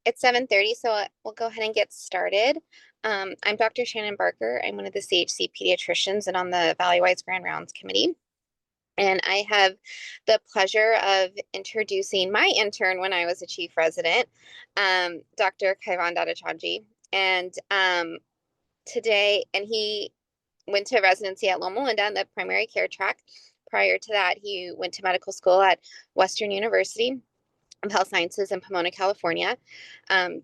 It's 7:30, so we'll go ahead and get started. I'm Dr. Shannon Barker. I'm one of the CHC pediatricians and on the Valley-Wise Grand Rounds Committee. And I have the pleasure of introducing my intern when I was a chief resident, Dr. Kaivan Dadachanji. And today, and he went to residency at Loma Linda in the primary care track. Prior to that, he went to medical school at Western University of Health Sciences in Pomona, California.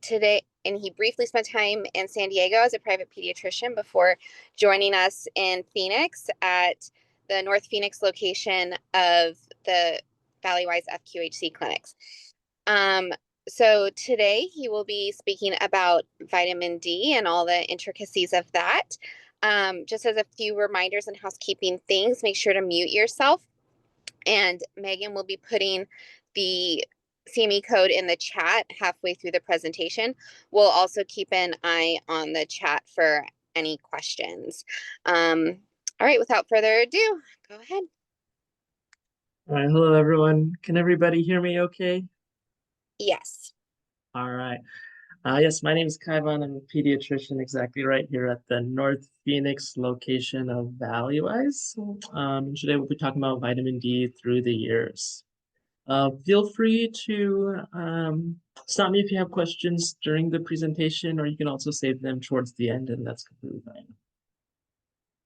Today, and he briefly spent time in San Diego as a private pediatrician before joining us in Phoenix at the North Phoenix location of the Valley-Wise FQHC clinics. So today he will be speaking about vitamin D and all the intricacies of that. Just as a few reminders and housekeeping things, make sure to mute yourself. And Megan will be putting the CME code in the chat halfway through the presentation. We'll also keep an eye on the chat for any questions. All right, without further ado, go ahead. All right, hello everyone. Can everybody hear me okay? Yes. All right. Yes, my name is Kaivan. I'm a pediatrician exactly right here at the North Phoenix location of Valley-Wise. Today we'll be talking about vitamin D through the years. Feel free to stop me if you have questions during the presentation, or you can also save them towards the end, and that's completely fine.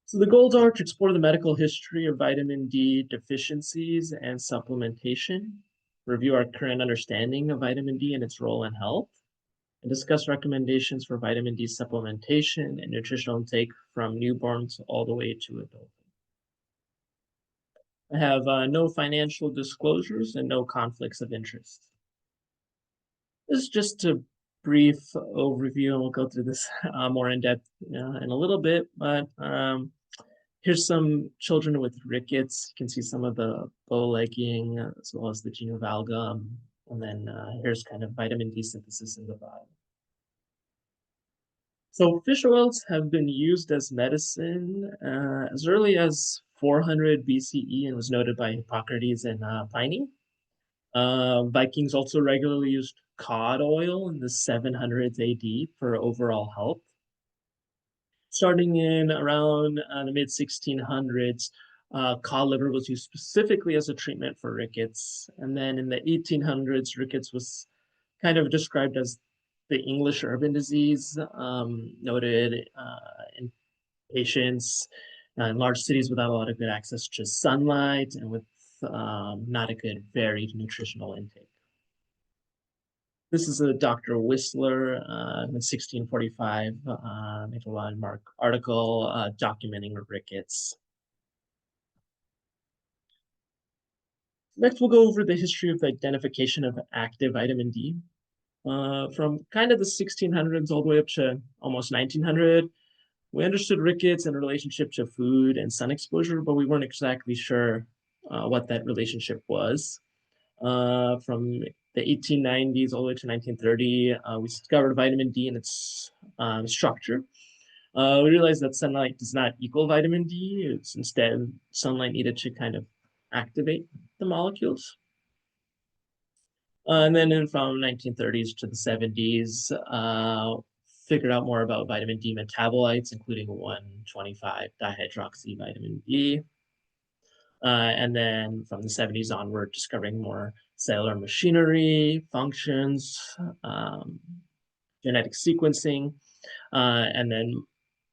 So the goals are to explore the medical history of vitamin D deficiencies and supplementation, review our current understanding of vitamin D and its role in health, and discuss recommendations for vitamin D supplementation and nutritional intake from newborns all the way to adulthood. I have no financial disclosures and no conflicts of interest. This is just a brief overview, and we'll go through this more in depth in a little bit, but here's some children with rickets. You can see some of the bow-legging as well as the gene valgum. And then here's kind of vitamin D synthesis in the body. So fish oils have been used as medicine as early as 400 BCE and was noted by Hippocrates and Pliny. Vikings also regularly used cod oil in the 700s AD for overall health. Starting in around the mid-1600s, cod liver was used specifically as a treatment for rickets. And then in the 1800s, rickets was kind of described as the English urban disease, noted in patients in large cities without a lot of good access to sunlight and with not a good varied nutritional intake. This is a Dr. Whistler in 1645, made a landmark article documenting rickets. Next, we'll go over the history of the identification of active vitamin D. From kind of the 1600s all the way up to almost 1900, we understood rickets in relationship to food and sun exposure, but we weren't exactly sure what that relationship was. From the 1890s all the way to 1930, we discovered vitamin D and its structure. We realized that sunlight does not equal vitamin D. It's instead sunlight needed to kind of activate the molecules. And then from 1930s to the 70s, figured out more about vitamin D metabolites, including 1,25 dihydroxy vitamin D. And then from the 70s onward, discovering more cellular machinery, functions, genetic sequencing, and then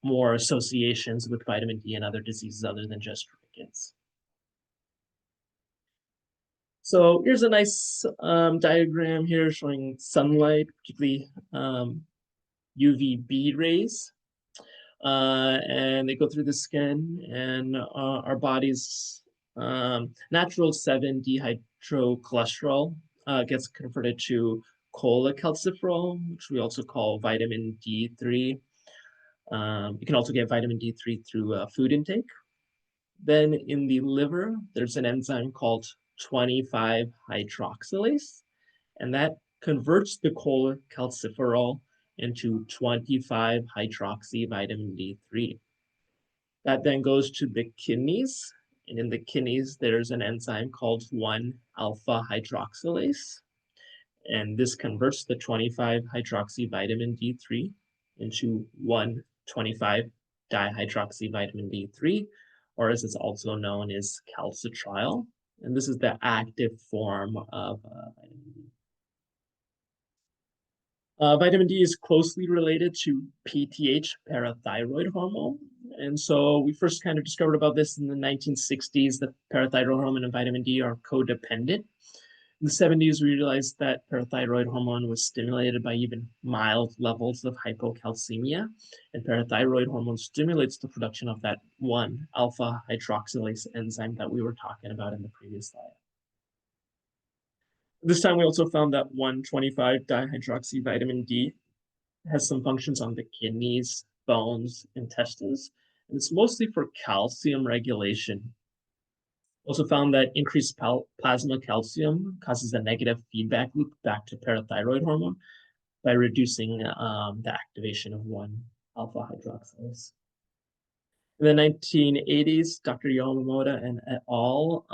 more associations with vitamin D and other diseases other than just rickets. So here's a nice diagram here showing sunlight, particularly UVB rays. And they go through the skin, and our body's natural 7-dehydrocholesterol gets converted to cholecalciferol, which we also call vitamin D3. You can also get vitamin D3 through food intake. Then in the liver, there's an enzyme called 25-hydroxylase, and that converts the cholecalciferol into 25-hydroxy vitamin D3. That then goes to the kidneys, and in the kidneys, there's an enzyme called 1-alpha hydroxylase, And this converts the 25 hydroxy vitamin D3 into 125 dihydroxy vitamin D3, or as it's also known as calcitriol. And this is the active form of vitamin D. Vitamin D is closely related to PTH, parathyroid hormone. And so we first kind of discovered about this in the 1960s, that parathyroid hormone and vitamin D are codependent. In the 70s, we realized that parathyroid hormone was stimulated by even mild levels of hypocalcemia, and parathyroid hormone stimulates the production of that 1-alpha hydroxylase enzyme that we were talking about in the previous slide. This time, we also found that 125 dihydroxy vitamin D has some functions on the kidneys, bones, intestines, and it's mostly for calcium regulation. Also found that increased plasma calcium causes a negative feedback loop back to parathyroid hormone by reducing the activation of 1-alpha hydroxylase. In the 1980s, Dr. Yamamoto and et al.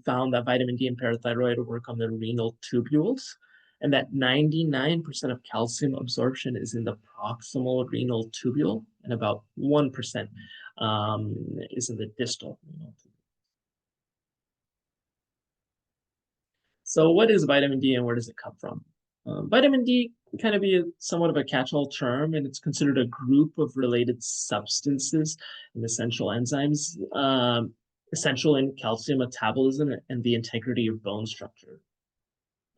Found that vitamin D and parathyroid work on the renal tubules, and that 99% of calcium absorption is in the proximal renal tubule, and about 1% is in the distal renal tubule. So what is vitamin D and where does it come from? Vitamin D can kind of be somewhat of a catch-all term, and it's considered a group of related substances and essential enzymes essential in calcium metabolism and the integrity of bone structure.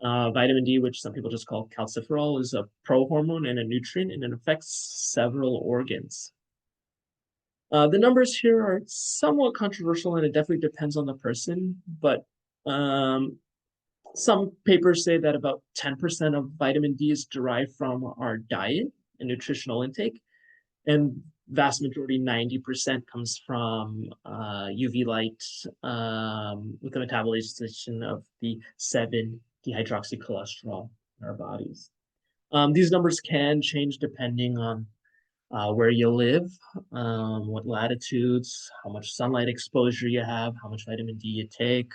Vitamin D, which some people just call calciferol, is a prohormone and a nutrient, and it affects several organs. The numbers here are somewhat controversial, and it definitely depends on the person, but some papers say that about 10% of vitamin D is derived from our diet and nutritional intake, and vast majority, 90%, comes from UV light with the metabolization of the 7-dehydroxycholesterol in our bodies. These numbers can change depending on where you live, what latitudes, how much sunlight exposure you have, how much vitamin D you take,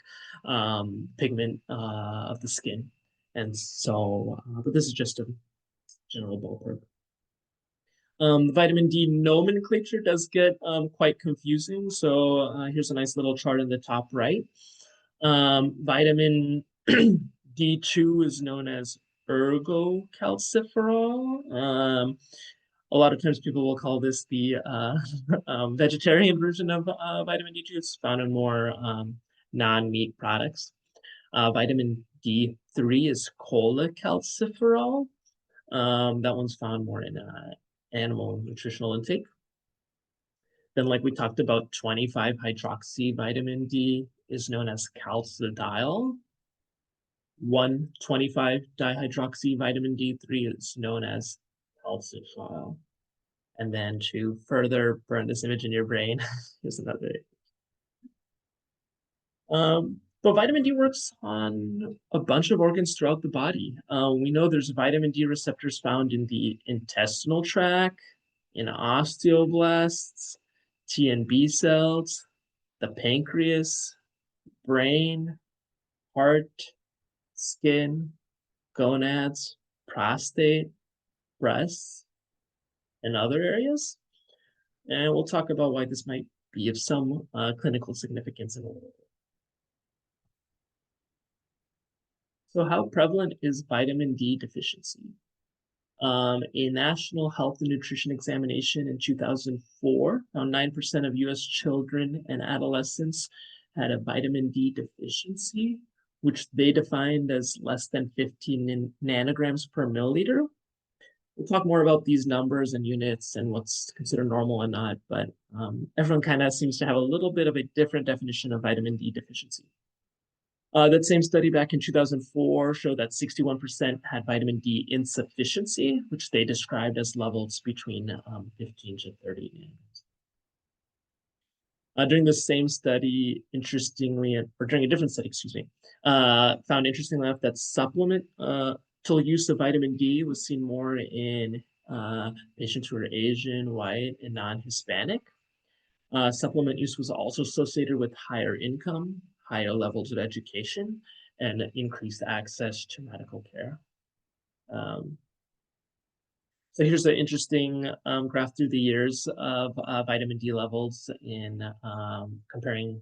pigment of the skin. And so, but this is just a general ballpark. Vitamin D nomenclature does get quite confusing. So here's a nice little chart in the top right. Vitamin D2 is known as ergocalciferol. A lot of times people will call this the vegetarian version of vitamin D2. It's found in more non-meat products. Vitamin D3 is cholecalciferol. That one's found more in animal nutritional intake. Then, like we talked about, 25 hydroxy vitamin D is known as calcidiol. 125 dihydroxy vitamin D3 is known as calcitriol. And then to further burn this image in your brain, here's another. But vitamin D works on a bunch of organs throughout the body. We know there's vitamin D receptors found in the intestinal tract, in osteoblasts, T and B cells, the pancreas, brain, heart, skin, gonads, prostate, breasts, and other areas. And we'll talk about why this might be of some clinical significance in a little bit. So how prevalent is vitamin D deficiency? A National Health and Nutrition Examination in 2004 found 9% of US children and adolescents had a vitamin D deficiency, which they defined as less than 15 nanograms per milliliter. We'll talk more about these numbers and units and what's considered normal and not, but everyone kind of seems to have a little bit of a different definition of vitamin D deficiency. That same study back in 2004 showed that 61% had vitamin D insufficiency, which they described as levels between 15 to 30 nanograms. During the same study, interestingly, or during a different study, excuse me, found interestingly enough that supplemental use of vitamin D was seen more in patients who are Asian, white, and non-Hispanic. Supplement use was also associated with higher income, higher levels of education, and increased access to medical care. So here's an interesting graph through the years of vitamin D levels in comparing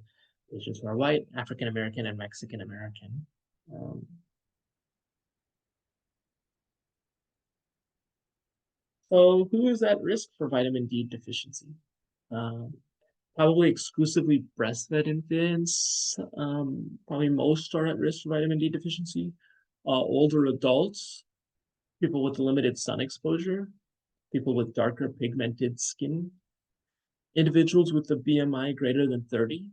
Asians who are white, African American, and Mexican American. So who is at risk for vitamin D deficiency? Probably exclusively breastfed infants. Probably most are at risk for vitamin D deficiency. Older adults, people with limited sun exposure, people with darker pigmented skin, individuals with a BMI greater than 30.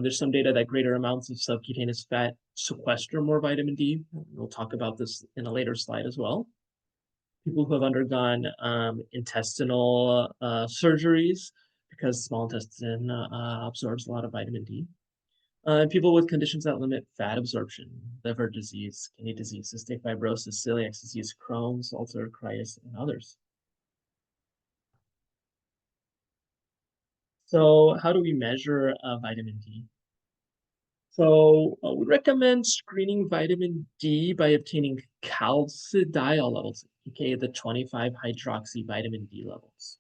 There's some data that greater amounts of subcutaneous fat sequester more vitamin D. We'll talk about this in a later slide as well. People who have undergone intestinal surgeries because small intestine absorbs a lot of vitamin D. People with conditions that limit fat absorption, liver disease, kidney disease, cystic fibrosis, celiac disease, Crohn's, ulcerative colitis, and others. So how do we measure vitamin D? So we recommend screening vitamin D by obtaining calcidiol levels, aka the 25-hydroxy vitamin D levels.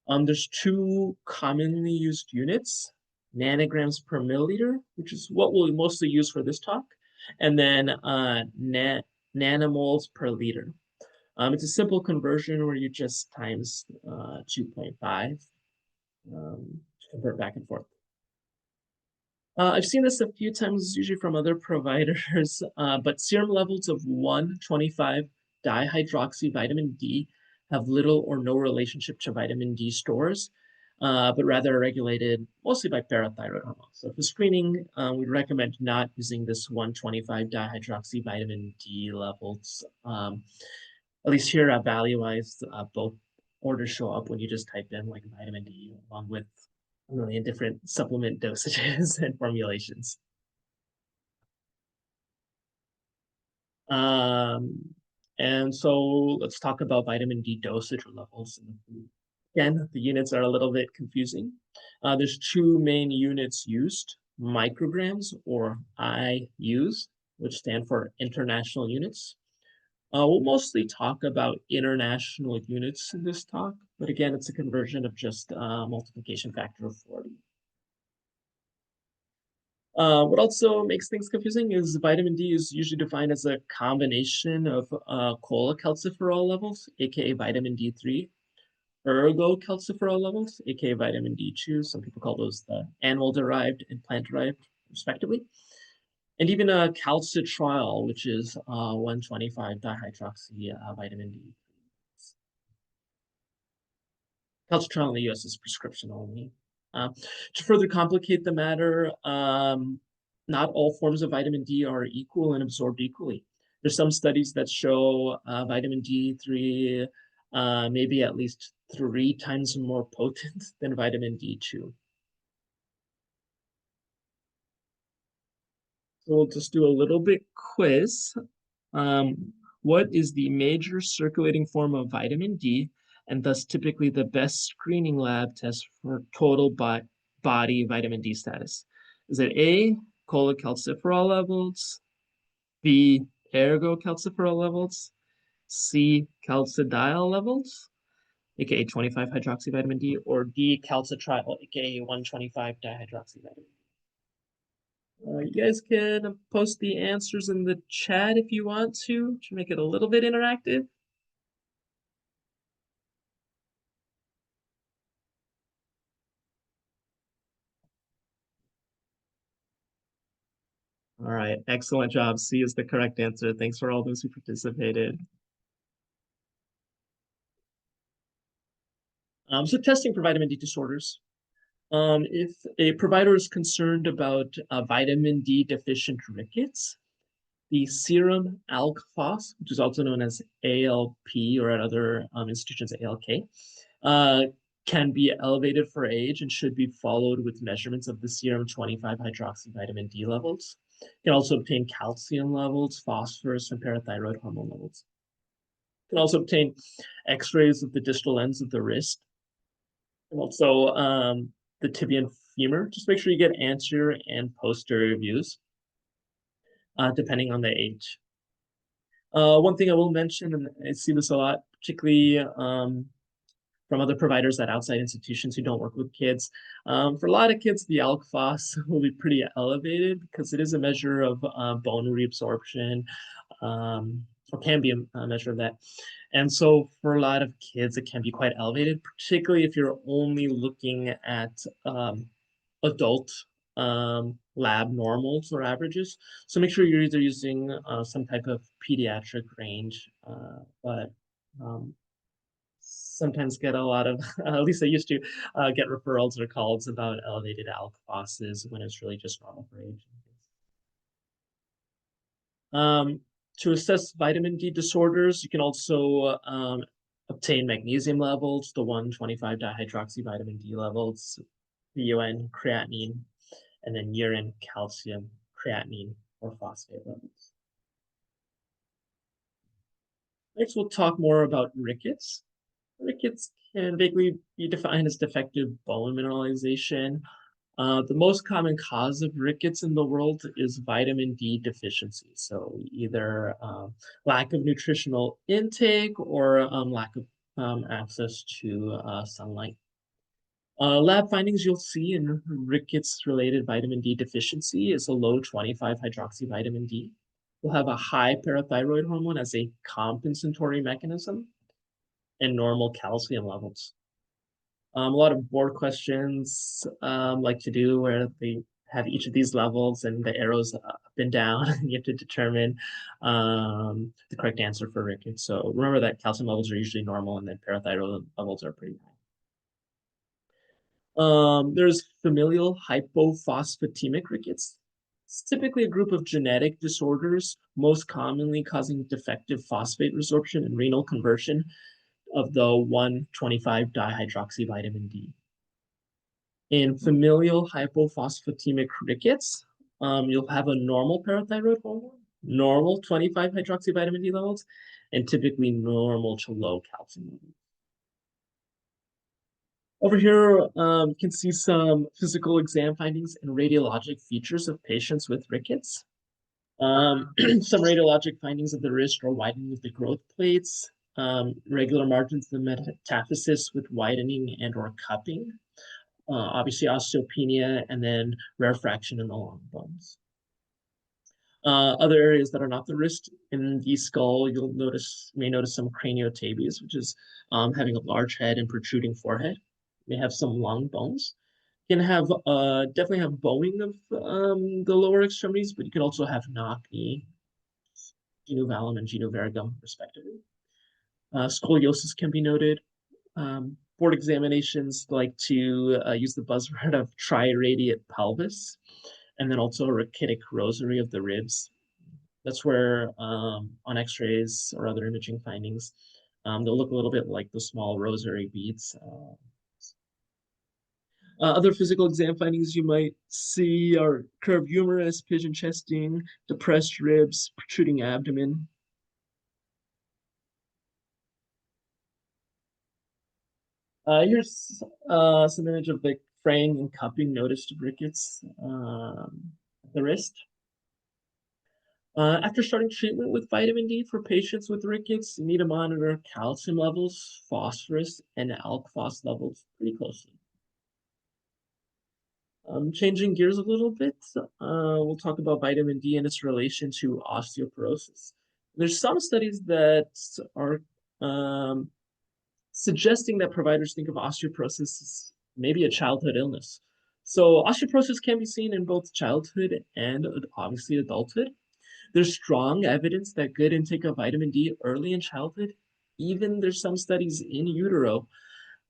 There's two commonly used units, nanograms per milliliter, which is what we'll mostly use for this talk, and then nanomoles per liter. It's a simple conversion where you just times 2.5 to convert back and forth. I've seen this a few times, usually from other providers, but serum levels of 125 dihydroxy vitamin D have little or no relationship to vitamin D stores, but rather are regulated mostly by parathyroid hormones. So for screening, we recommend not using this 125 dihydroxy vitamin D levels. At least here at ValueWise, both orders show up when you just type in like vitamin D along with a million different supplement dosages and formulations. And so let's talk about vitamin D dosage levels. Again, the units are a little bit confusing. There's two main units used, micrograms or IUs, which stand for international units. We'll mostly talk about international units in this talk, but again, it's a conversion of just multiplication factor of 40. What also makes things confusing is vitamin D is usually defined as a combination of cholecalciferol levels, aka vitamin D3, ergocalciferol levels, aka vitamin D2. Some people call those the animal-derived and plant-derived, respectively. And even a calcitriol, which is 125 dihydroxy vitamin D. Calcitriol in the US is prescription only. To further complicate the matter, not all forms of vitamin D are equal and absorbed equally. There's some studies that show vitamin D3 maybe at least 3 times more potent than vitamin D2. So we'll just do a little bit quiz. What is the major circulating form of vitamin D and thus typically the best screening lab test for total body vitamin D status? Is it A, cholecalciferol levels, B, ergocalciferol levels, C, calcidiol levels, aka 25 hydroxy vitamin D, or D, calcitriol, aka 125 dihydroxy vitamin D? You guys can post the answers in the chat if you want to make it a little bit interactive. All right, excellent job. C is the correct answer. Thanks for all those who participated. So testing for vitamin D disorders. If a provider is concerned about vitamin D deficient rickets, the serum alk phos, which is also known as ALP or at other institutions ALK, can be elevated for age and should be followed with measurements of the serum 25 hydroxy vitamin D levels. You can also obtain calcium levels, phosphorus, and parathyroid hormone levels. You can also obtain x-rays of the distal ends of the wrist and also the tibia and femur. Just make sure you get anterior and posterior views, depending on the age. One thing I will mention, and I see this a lot, particularly from other providers at outside institutions who don't work with kids. For a lot of kids, the ALK phos will be pretty elevated because it is a measure of bone reabsorption, or can be a measure of that. And so for a lot of kids, it can be quite elevated, particularly if you're only looking at adult lab normals or averages. So make sure you're either using some type of pediatric range, but sometimes get a lot of, at least I used to get referrals or calls about elevated ALK phoses when it's really just normal for age. Um, to assess vitamin D disorders, you can also obtain magnesium levels, the 1,25 dihydroxyvitamin D levels, BUN, creatinine, and then urine, calcium, creatinine, or phosphate levels. Next, we'll talk more about rickets. Rickets can vaguely be defined as defective bone mineralization. The most common cause of rickets in the world is vitamin D deficiency. So either lack of nutritional intake or lack of access to sunlight. Lab findings you'll see in rickets-related vitamin D deficiency is a low 25 hydroxyvitamin D. We'll have a high parathyroid hormone as a compensatory mechanism and normal calcium levels. A lot of board questions like to do where they have each of these levels and the arrows up and down, and you have to determine the correct answer for rickets. So remember that calcium levels are usually normal and then parathyroid levels are pretty high. There's familial hypophosphatemic rickets. It's typically a group of genetic disorders, most commonly causing defective phosphate resorption and renal conversion of the 1,25 dihydroxyvitamin D. In familial hypophosphatemic rickets, you'll have a normal parathyroid hormone, normal 25 hydroxyvitamin D levels, and typically normal to low calcium levels. Over here, you can see some physical exam findings and radiologic features of patients with rickets. Some radiologic findings of the wrist or widening of the growth plates, regular margins of metaphysis with widening and or cupping, obviously osteopenia, and then rarefaction in the long bones. Other areas that are not the wrist in the skull, you may notice some craniotabies, which is having a large head and protruding forehead. You may have some long bones. You can have definitely have bowing of the lower extremities, but you can also have knock knee, genu valum and genu varigum, respectively. Scoliosis can be noted. Board examinations like to use the buzzword of triradiate pelvis, and then also a rachitic rosary of the ribs. That's where on x-rays or other imaging findings, they'll look a little bit like the small rosary beads. Other physical exam findings you might see are curved humerus, pigeon chesting, depressed ribs, protruding abdomen. Here's some image of the fraying and cupping noticed of rickets the wrist. After starting treatment with vitamin D for patients with rickets, you need to monitor calcium levels, phosphorus, and ALK phos levels pretty closely. Changing gears a little bit, we'll talk about vitamin D and its relation to osteoporosis. There's some studies that are suggesting that providers think of osteoporosis as maybe a childhood illness. So osteoporosis can be seen in both childhood and obviously adulthood. There's strong evidence that good intake of vitamin D early in childhood, even there's some studies in utero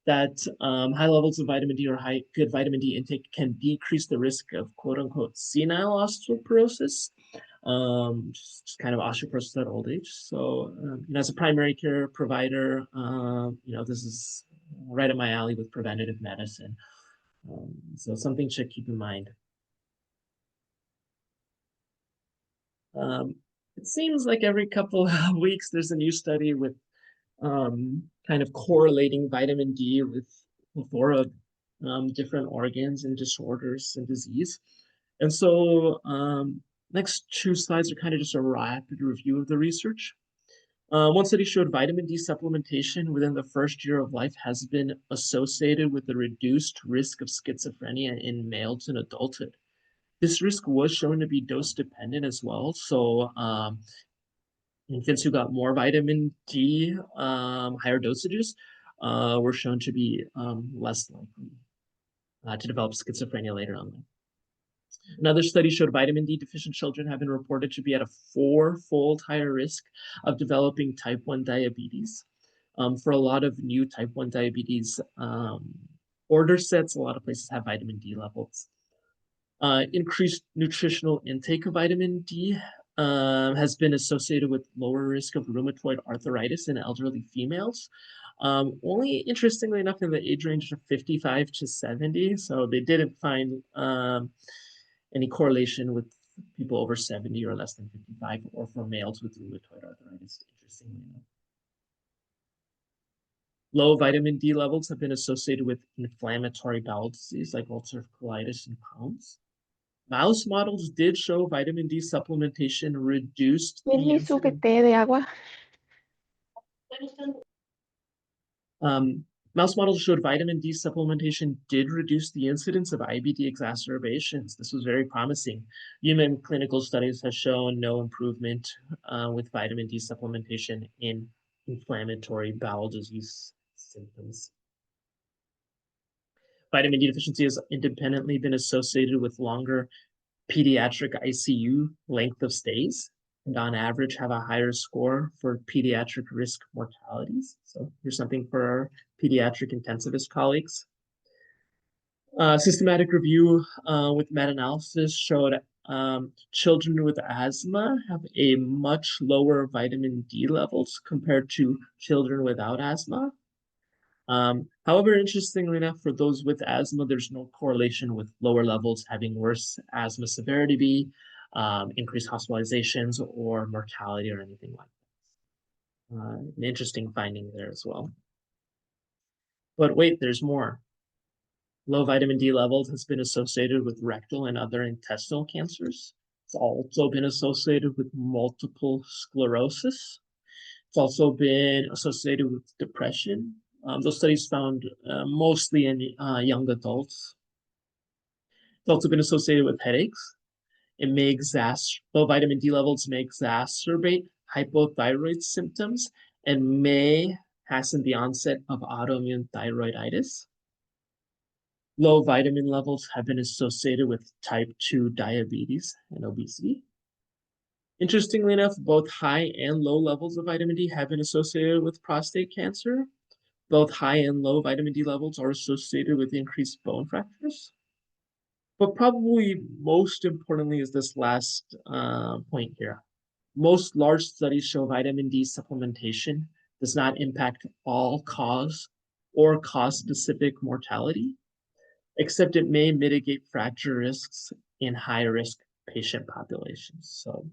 that high levels of vitamin D or good vitamin D intake can decrease the risk of quote unquote senile osteoporosis, just kind of osteoporosis at old age. So, as a primary care provider, this is right up my alley with preventative medicine. So something to keep in mind. It seems like every couple of weeks there's a new study with kind of correlating vitamin D with plethora of different organs and disorders and disease. And so next two slides are kind of just a rapid review of the research. One study showed vitamin D supplementation within the first year of life has been associated with a reduced risk of schizophrenia in males in adulthood. This risk was shown to be dose dependent as well. So infants who got more vitamin D, higher dosages, were shown to be less likely to develop schizophrenia later on. Another study showed vitamin D deficient children have been reported to be at a four-fold higher risk of developing type 1 diabetes. For a lot of new type 1 diabetes order sets, a lot of places have vitamin D levels. Increased nutritional intake of vitamin D has been associated with lower risk of rheumatoid arthritis in elderly females. Only interestingly enough in the age range of 55 to 70. So they didn't find any correlation with people over 70 or less than 55 or for males with rheumatoid arthritis, interestingly enough. Low vitamin D levels have been associated with inflammatory bowel disease like ulcerative colitis and Crohn's. Mouse models did show vitamin D supplementation reduced the ¿Quieres mi incidence. té de agua? Mouse models showed vitamin D supplementation did reduce the incidence of IBD exacerbations. This was very promising. Human clinical studies have shown no improvement with vitamin D supplementation in inflammatory bowel disease symptoms. Vitamin D deficiency has independently been associated with longer pediatric ICU length of stays, and on average have a higher score for pediatric risk mortalities. So here's something for our pediatric intensivist colleagues. Systematic review with meta-analysis showed children with asthma have a much lower vitamin D levels compared to children without asthma. However, interestingly enough, for those with asthma, there's no correlation with lower levels having worse asthma severity, increased hospitalizations, or mortality or anything like that. An interesting finding there as well. But wait, there's more. Low vitamin D levels has been associated with rectal and other intestinal cancers. It's also been associated with multiple sclerosis. It's also been associated with depression. Those studies found mostly in young adults. It's also been associated with headaches. It may low vitamin D levels may exacerbate hypothyroid symptoms and may hasten the onset of autoimmune thyroiditis. Low vitamin levels have been associated with type 2 diabetes and obesity. Interestingly enough, both high and low levels of vitamin D have been associated with prostate cancer. Both high and low vitamin D levels are associated with increased bone fractures. But probably most importantly is this last point here. Most large studies show vitamin D supplementation does not impact all cause or cause-specific mortality, except it may mitigate fracture risks in high-risk patient populations. So,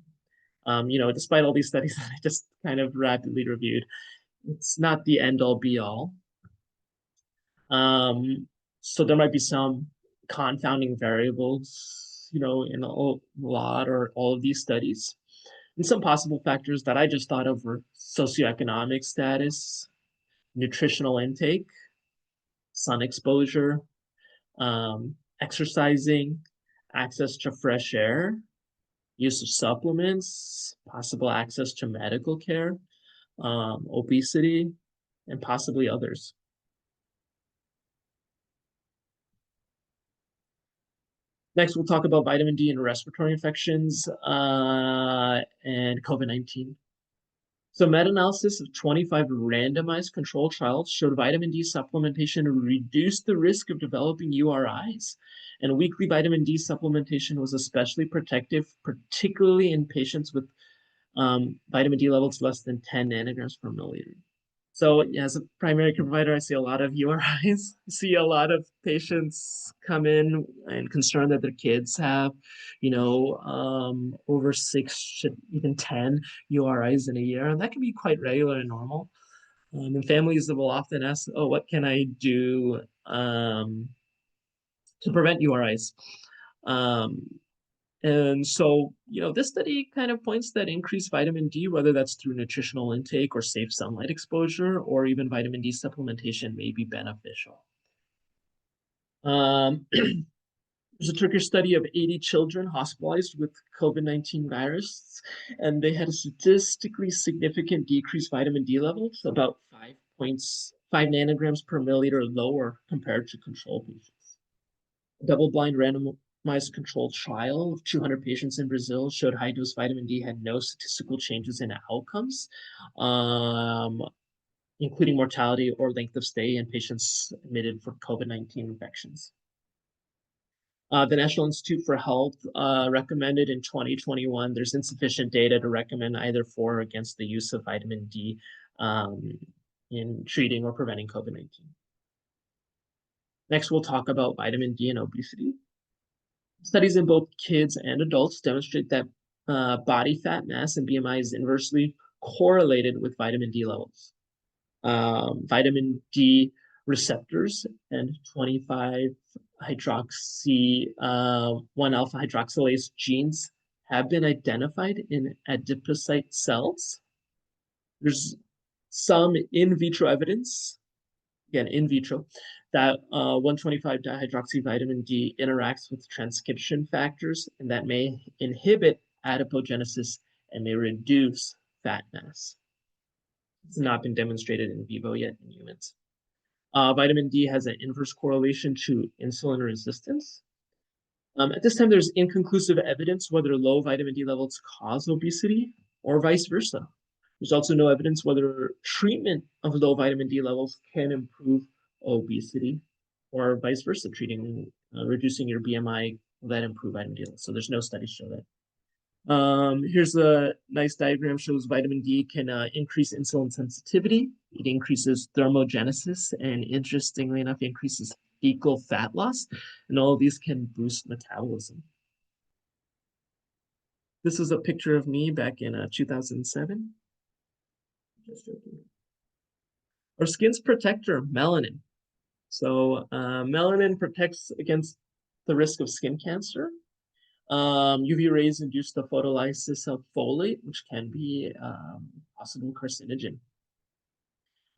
despite all these studies that I just kind of rapidly reviewed, it's not the end-all be-all. So there might be some confounding variables, in a lot or all of these studies. And some possible factors that I just thought of were socioeconomic status, nutritional intake, sun exposure, exercising, access to fresh air, use of supplements, possible access to medical care, obesity, and possibly others. Next, we'll talk about vitamin D and respiratory infections and COVID-19. So meta-analysis of 25 randomized controlled trials showed vitamin D supplementation reduced the risk of developing URIs. And weekly vitamin D supplementation was especially protective, particularly in patients with vitamin D levels less than 10 nanograms per milliliter. So as a primary care provider, I see a lot of URIs. I see a lot of patients come in and concerned that their kids have, over 6 to even 10 URIs in a year. And that can be quite regular and normal. And families will often ask, oh, what can I do to prevent URIs? And so, this study kind of points that increased vitamin D, whether that's through nutritional intake or safe sunlight exposure, or even vitamin D supplementation, may be beneficial. There's a Turkish study of 80 children hospitalized with COVID-19 virus, and they had a statistically significant decreased vitamin D levels, about 5 nanograms per milliliter lower compared to control patients. A double-blind randomized controlled trial of 200 patients in Brazil showed high-dose vitamin D had no statistical changes in outcomes, including mortality or length of stay in patients admitted for COVID-19 infections. The National Institute for Health recommended in 2021, there's insufficient data to recommend either for or against the use of vitamin D in treating or preventing COVID-19. Next, we'll talk about vitamin D and obesity. Studies in both kids and adults demonstrate that body fat mass and BMI is inversely correlated with vitamin D levels. Vitamin D receptors and 25-hydroxy 1-alpha hydroxylase genes have been identified in adipocyte cells. There's some in vitro evidence, again, in vitro, that 1,25-dihydroxy vitamin D interacts with transcription factors and that may inhibit adipogenesis and may reduce fat mass. It's not been demonstrated in vivo yet in humans. Vitamin D has an inverse correlation to insulin resistance. At this time, there's inconclusive evidence whether low vitamin D levels cause obesity or vice versa. There's also no evidence whether treatment of low vitamin D levels can improve obesity or vice versa, reducing your BMI that improve vitamin D levels. So there's no studies show that. Here's a nice diagram, shows vitamin D can increase insulin sensitivity. It increases thermogenesis and, interestingly enough, increases fecal fat loss. And all of these can boost metabolism. This is a picture of me back in 2007. Just joking. Our skin's protector, melanin. So melanin protects against the risk of skin cancer. UV rays induce the photolysis of folate, which can be possible carcinogen.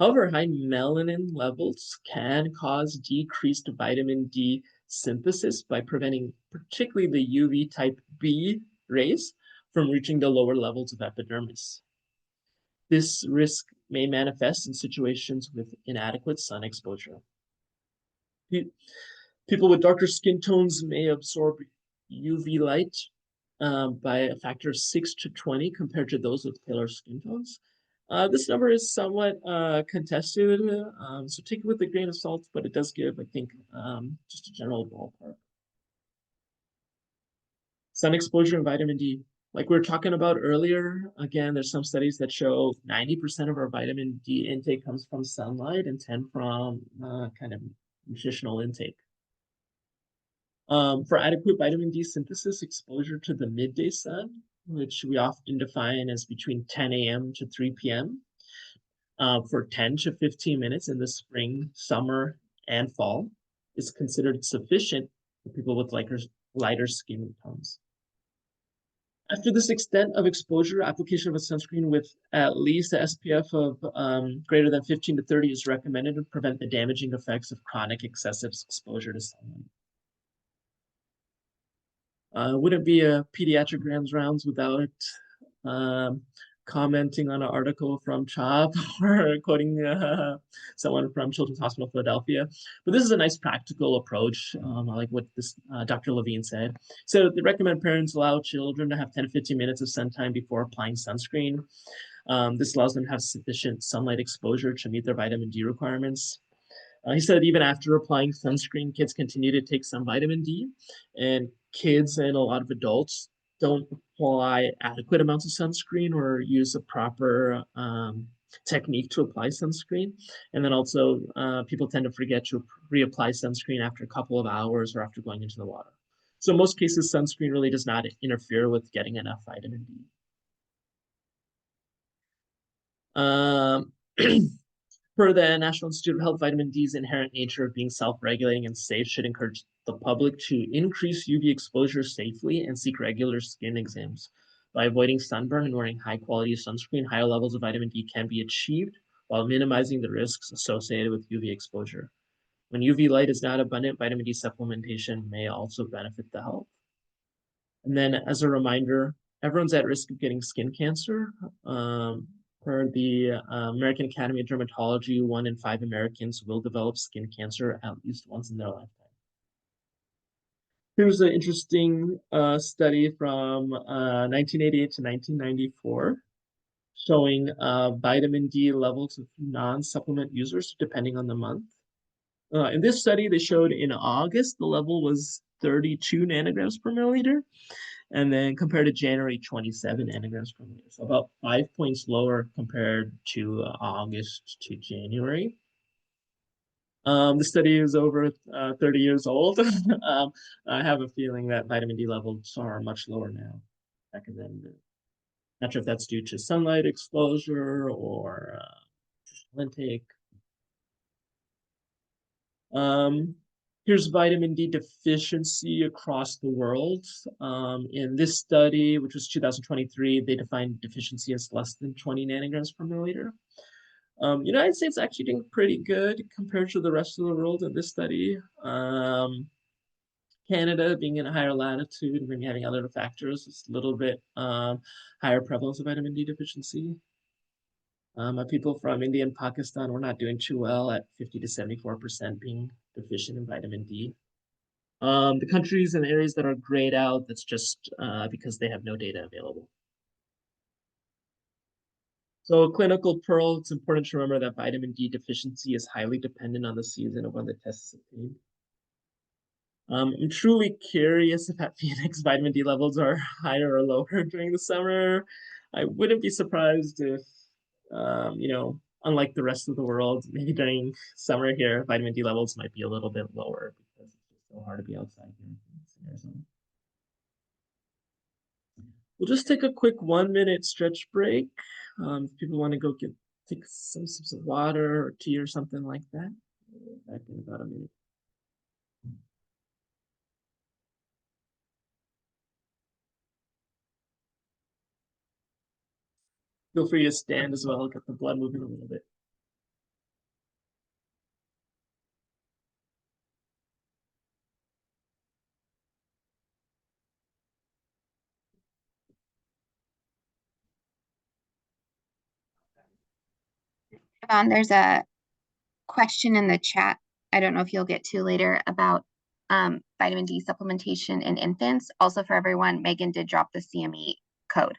However, high melanin levels can cause decreased vitamin D synthesis by preventing particularly the UV type B rays from reaching the lower levels of epidermis. This risk may manifest in situations with inadequate sun exposure. People with darker skin tones may absorb UV light by a factor of 6 to 20 compared to those with paler skin tones. This number is somewhat contested, so take it with a grain of salt, but it does give, I think, just a general ballpark. Sun exposure and vitamin D. Like we were talking about earlier, again, there's some studies that show 90% of our vitamin D intake comes from sunlight and 10 from kind of nutritional intake. For adequate vitamin D synthesis, exposure to the midday sun, which we often define as between 10 a.m. to 3 p.m. For 10 to 15 minutes in the spring, summer, and fall is considered sufficient for people with lighter skin tones. After this extent of exposure, application of a sunscreen with at least a SPF of greater than 15 to 30 is recommended to prevent the damaging effects of chronic excessive exposure to sunlight. Wouldn't be a pediatric Grams Rounds without commenting on an article from CHOP or quoting someone from Children's Hospital Philadelphia. But this is a nice practical approach. I like what this Dr. Levine said. So they recommend parents allow children to have 10 to 15 minutes of sun time before applying sunscreen. This allows them to have sufficient sunlight exposure to meet their vitamin D requirements. He said even after applying sunscreen, kids continue to take some vitamin D, and kids and a lot of adults don't apply adequate amounts of sunscreen or use a proper technique to apply sunscreen. And then also people tend to forget to reapply sunscreen after a couple of hours or after going into the water. So in most cases, sunscreen really does not interfere with getting enough vitamin D. Per the National Institute of Health, vitamin D's inherent nature of being self-regulating and safe should encourage the public to increase UV exposure safely and seek regular skin exams. By avoiding sunburn and wearing high-quality sunscreen, higher levels of vitamin D can be achieved while minimizing the risks associated with UV exposure. When UV light is not abundant, vitamin D supplementation may also benefit the health. And then as a reminder, everyone's at risk of getting skin cancer. Per the American Academy of Dermatology, 1 in 5 Americans will develop skin cancer at least once in their lifetime. Here's an interesting study from 1988 to 1994 showing vitamin D levels of non-supplement users depending on the month. In this study, they showed in August, the level was 32 nanograms per milliliter, and then compared to January, 27 nanograms per milliliter. So about 5 points lower compared to August to January. The study is over 30 years old. I have a feeling that vitamin D levels are much lower now. Back then, not sure if that's due to sunlight exposure or intake. Here's vitamin D deficiency across the world. In this study, which was 2023, they defined deficiency as less than 20 nanograms per milliliter. United States actually doing pretty good compared to the rest of the world in this study. Canada being in a higher latitude and maybe having other factors, it's a little bit higher prevalence of vitamin D deficiency. People from India and Pakistan were not doing too well at 50 to 74% being deficient in vitamin D. The countries and areas that are grayed out, that's just because they have no data available. So clinical pearl, it's important to remember that vitamin D deficiency is highly dependent on the season of when the test is obtained. I'm truly curious if at Phoenix vitamin D levels are higher or lower during the summer. I wouldn't be surprised if, unlike the rest of the world, maybe during summer here, vitamin D levels might be a little bit lower because it's just so hard to be outside here in Arizona. We'll just take a quick 1-minute stretch break. If people want to go take some sips of water or tea or something like that. Back in about a minute. Feel free to stand as well, get the blood moving a little bit. There's a question in the chat. I don't know if you'll get to later about vitamin D supplementation in infants. Also for everyone, Megan did drop the CME code.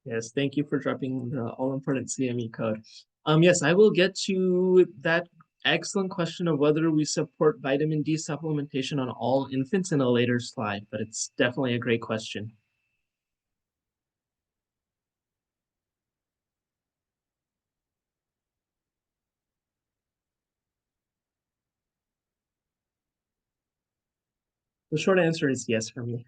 Yes, thank you for dropping the all-important CME code. Yes, I will get to that excellent question of whether we support vitamin D supplementation on all infants in a later slide, but it's definitely a great question. The short answer is yes for me.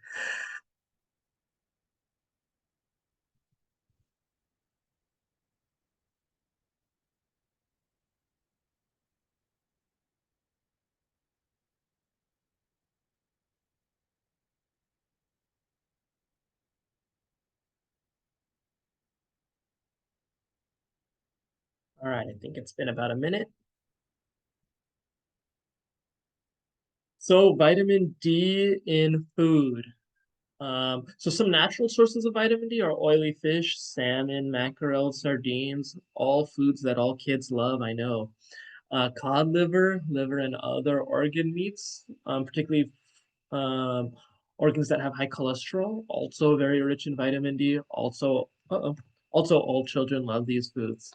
All right, I think it's been about a minute. So vitamin D in food. So some natural sources of vitamin D are oily fish, salmon, mackerel, sardines, all foods that all kids love, I know. Cod liver, and other organ meats, particularly organs that have high cholesterol, also very rich in vitamin D. Also all children love these foods.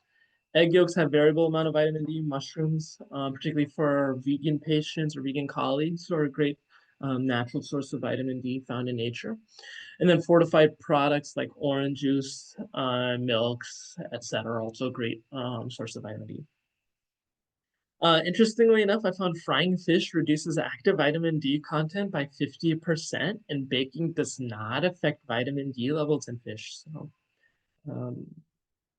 Egg yolks have variable amount of vitamin D. Mushrooms, particularly for vegan patients or vegan colleagues, are a great natural source of vitamin D found in nature. And then fortified products like orange juice, milks, etc., are also a great source of vitamin D. Interestingly enough, I found frying fish reduces active vitamin D content by 50%, and baking does not affect vitamin D levels in fish. So,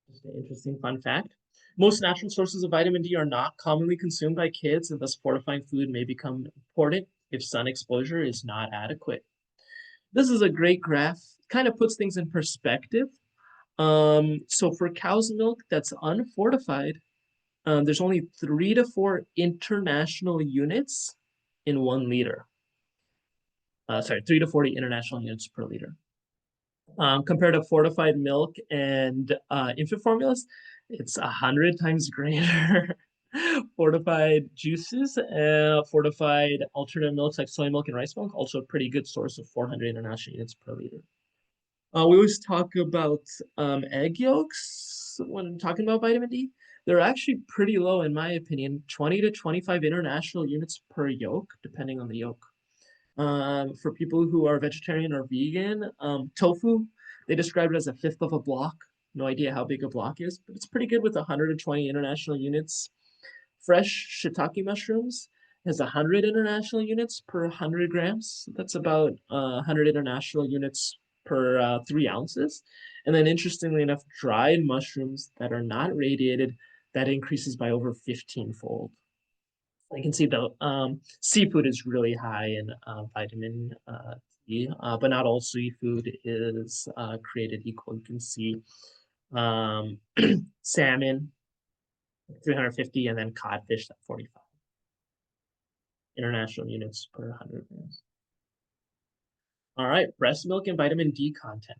just an interesting fun fact. Most natural sources of vitamin D are not commonly consumed by kids, and thus fortifying food may become important if sun exposure is not adequate. This is a great graph, kind of puts things in perspective. So for cow's milk that's unfortified, there's only 3 to 4 international units in 1 liter. Sorry, 3 to 40 international units per liter. Compared to fortified milk and infant formulas, it's 100 times greater. Fortified juices, fortified alternate milks like soy milk and rice milk, also a pretty good source of 400 international units per liter. We always talk about egg yolks when talking about vitamin D. They're actually pretty low, in my opinion, 20 to 25 international units per yolk, depending on the yolk. For people who are vegetarian or vegan, tofu, they describe it as a fifth of a block. No idea how big a block is, but it's pretty good with 120 international units. Fresh shiitake mushrooms has 100 international units per 100 grams. That's about 100 international units per 3 ounces. And then interestingly enough, dried mushrooms that are not radiated, that increases by over 15-fold. I can see the seafood is really high in vitamin D, but not all seafood is created equal. You can see um, salmon, 350, and then codfish at 45 international units per 100 grams. All right, breast milk and vitamin D content.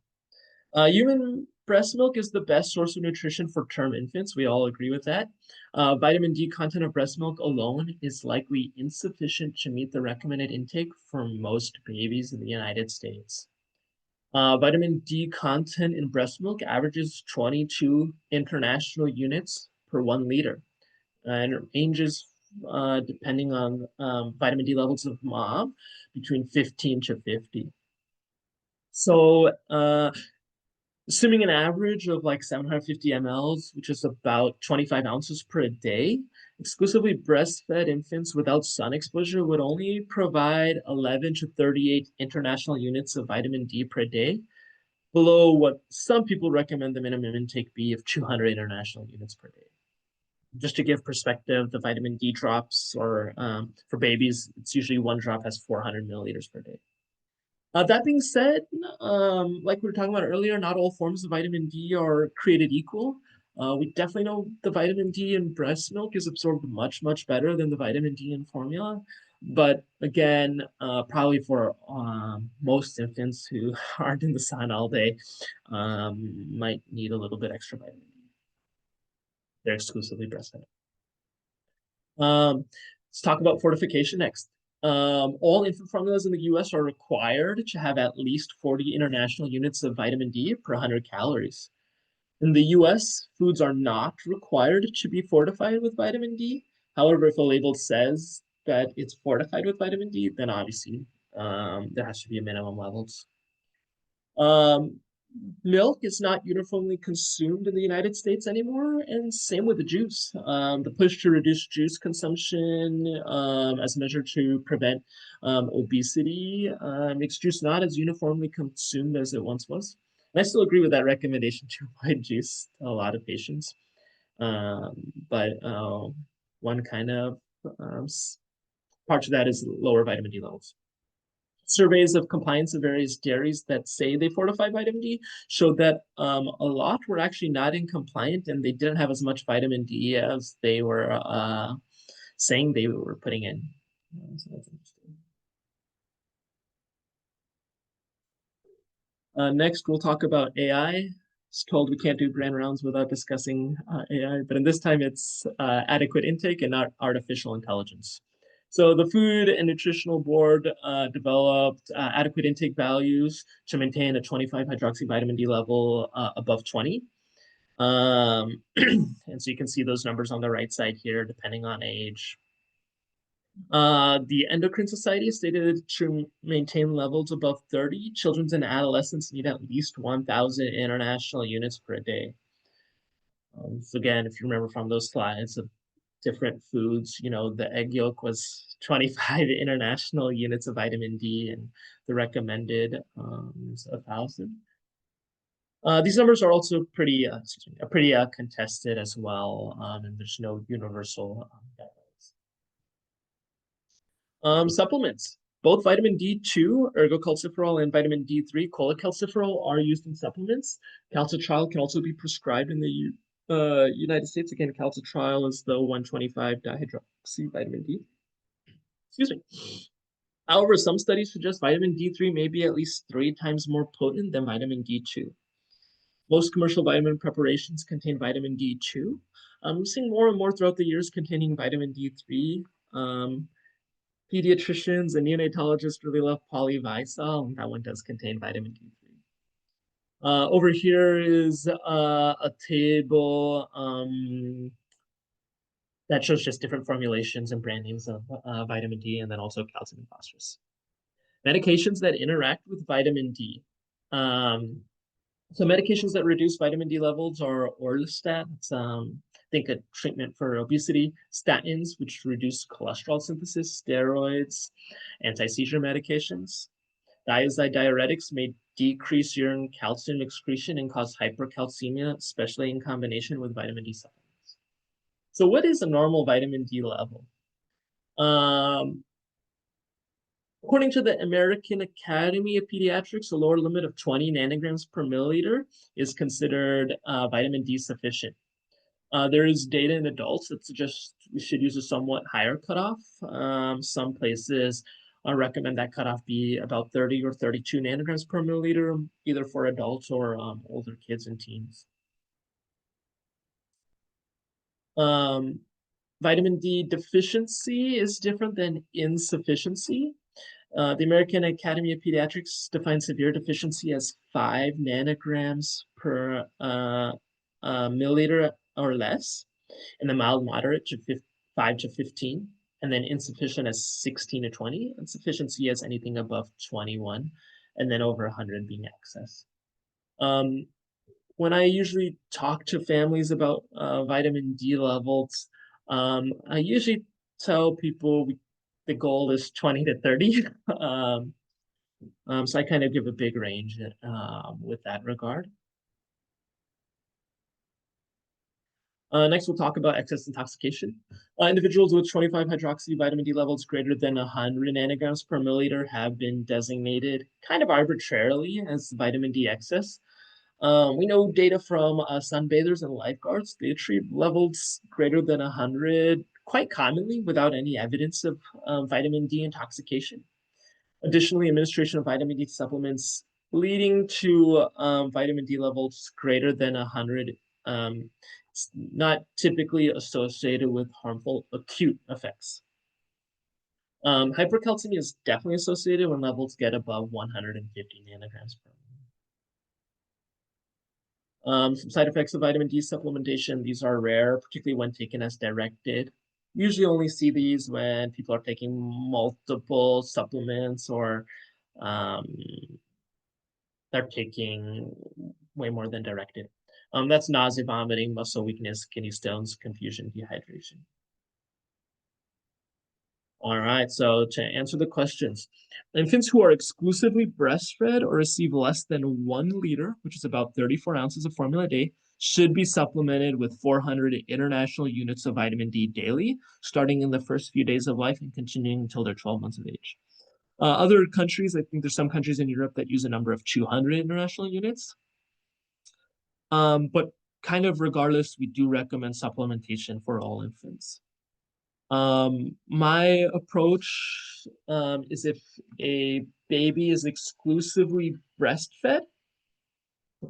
Human breast milk is the best source of nutrition for term infants. We all agree with that. Vitamin D content of breast milk alone is likely insufficient to meet the recommended intake for most babies in the United States. Vitamin D content in breast milk averages 22 international units per 1 liter, and it ranges depending on vitamin D levels of mom between 15 to 50. So assuming an average of like 750 mLs, which is about 25 ounces per day, exclusively breastfed infants without sun exposure would only provide 11 to 38 international units of vitamin D per day, below what some people recommend the minimum intake be of 200 international units per day. Just to give perspective, the vitamin D drops, or for babies, it's usually 1 drop has 400 milliliters per day. That being said, like we were talking about earlier, not all forms of vitamin D are created equal. We definitely know the vitamin D in breast milk is absorbed much, much better than the vitamin D in formula. But again, probably for most infants who aren't in the sun all day, might need a little bit extra vitamin D. They're exclusively breastfed. Let's talk about fortification next. All infant formulas in the US are required to have at least 40 international units of vitamin D per 100 calories. In the US, foods are not required to be fortified with vitamin D. However, if a label says that it's fortified with vitamin D, then obviously there has to be a minimum levels. Milk is not uniformly consumed in the United States anymore, and same with the juice. The push to reduce juice consumption as a measure to prevent obesity makes juice not as uniformly consumed as it once was. And I still agree with that recommendation to avoid juice to a lot of patients. But one kind of part of that is lower vitamin D levels. Surveys of compliance of various dairies that say they fortify vitamin D showed that a lot were actually not in compliant, and they didn't have as much vitamin D as they were saying they were putting in. So that's interesting. Next, we'll talk about AI. It's told we can't do grand rounds without discussing AI, but in this time it's adequate intake and not artificial intelligence. So the Food and Nutritional Board developed adequate intake values to maintain a 25 hydroxyvitamin D level above 20. And so you can see those numbers on the right side here, depending on age. The Endocrine Society stated to maintain levels above 30, children and adolescents need at least 1,000 international units per day. So again, if you remember from those slides of different foods, you know, the egg yolk was 25 international units of vitamin D, and the recommended is 1,000. These numbers are also pretty, pretty contested as well, and there's no universal guidelines. Supplements. Both vitamin D2, ergocalciferol, and vitamin D3, cholecalciferol, are used in supplements. Calcitriol can also be prescribed in the United States. Again, calcitriol is the 125 dihydroxy vitamin D. Excuse me. However, some studies suggest vitamin D3 may be at least 3 times more potent than vitamin D2. Most commercial vitamin preparations contain vitamin D2. We've seen more and more throughout the years containing vitamin D3. Pediatricians and neonatologists really love polyvisol, and that one does contain vitamin D3. Over here is a table that shows just different formulations and brand names of vitamin D, and then also calcium and phosphorus. Medications that interact with vitamin D. So medications that reduce vitamin D levels are orlistat. It's, think a treatment for obesity, statins, which reduce cholesterol synthesis, steroids, anti-seizure medications. Thiazide diuretics may decrease urine calcium excretion and cause hypercalcemia, especially in combination with vitamin D supplements. So what is a normal vitamin D level? According to the American Academy of Pediatrics, a lower limit of 20 nanograms per milliliter is considered vitamin D sufficient. There is data in adults that suggests we should use a somewhat higher cutoff. Some places recommend that cutoff be about 30 or 32 nanograms per milliliter, either for adults or older kids and teens. Vitamin D deficiency is different than insufficiency. The American Academy of Pediatrics defines severe deficiency as 5 nanograms per milliliter or less, and the mild moderate to 5 to 15, and then insufficient as 16 to 20, and sufficiency as anything above 21, and then over 100 being excess. When I usually talk to families about vitamin D levels, I usually tell people the goal is 20 to 30. So I kind of give a big range with that regard. Next, we'll talk about excess intoxication. Individuals with 25 hydroxy vitamin D levels greater than 100 nanograms per milliliter have been designated kind of arbitrarily as vitamin D excess. We know data from sunbathers and lifeguards. They achieve levels greater than 100 quite commonly without any evidence of vitamin D intoxication. Additionally, administration of vitamin D supplements leading to vitamin D levels greater than 100 it's not typically associated with harmful acute effects. Hypercalcemia is definitely associated when levels get above 150 nanograms per milliliter. Some side effects of vitamin D supplementation, these are rare, particularly when taken as directed. Usually only see these when people are taking multiple supplements or they're taking way more than directed. That's nausea, vomiting, muscle weakness, kidney stones, confusion, dehydration. All right, so to answer the questions, infants who are exclusively breastfed or receive less than 1 liter, which is about 34 ounces of formula a day, should be supplemented with 400 international units of vitamin D daily, starting in the first few days of life and continuing until they're 12 months of age. Other countries, I think there's some countries in Europe that use a number of 200 international units. But kind of regardless, we do recommend supplementation for all infants. My approach is if a baby is exclusively breastfed,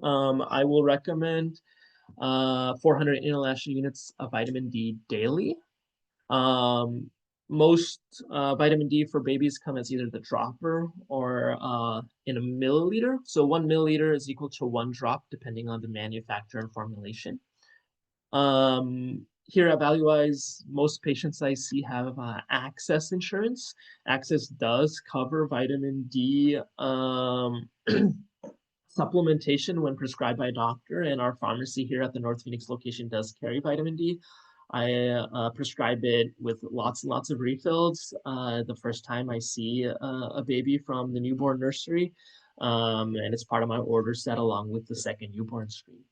I will recommend 400 international units of vitamin D daily. Most vitamin D for babies come as either the dropper or in a milliliter. So 1 milliliter is equal to 1 drop, depending on the manufacturer and formulation. Here at ValueWise, most patients I see have access insurance. Access does cover vitamin D supplementation when prescribed by a doctor, and our pharmacy here at the North Phoenix location does carry vitamin D. I prescribe it with lots and lots of refills the first time I see a baby from the newborn nursery. and it's part of my order set along with the second newborn screen.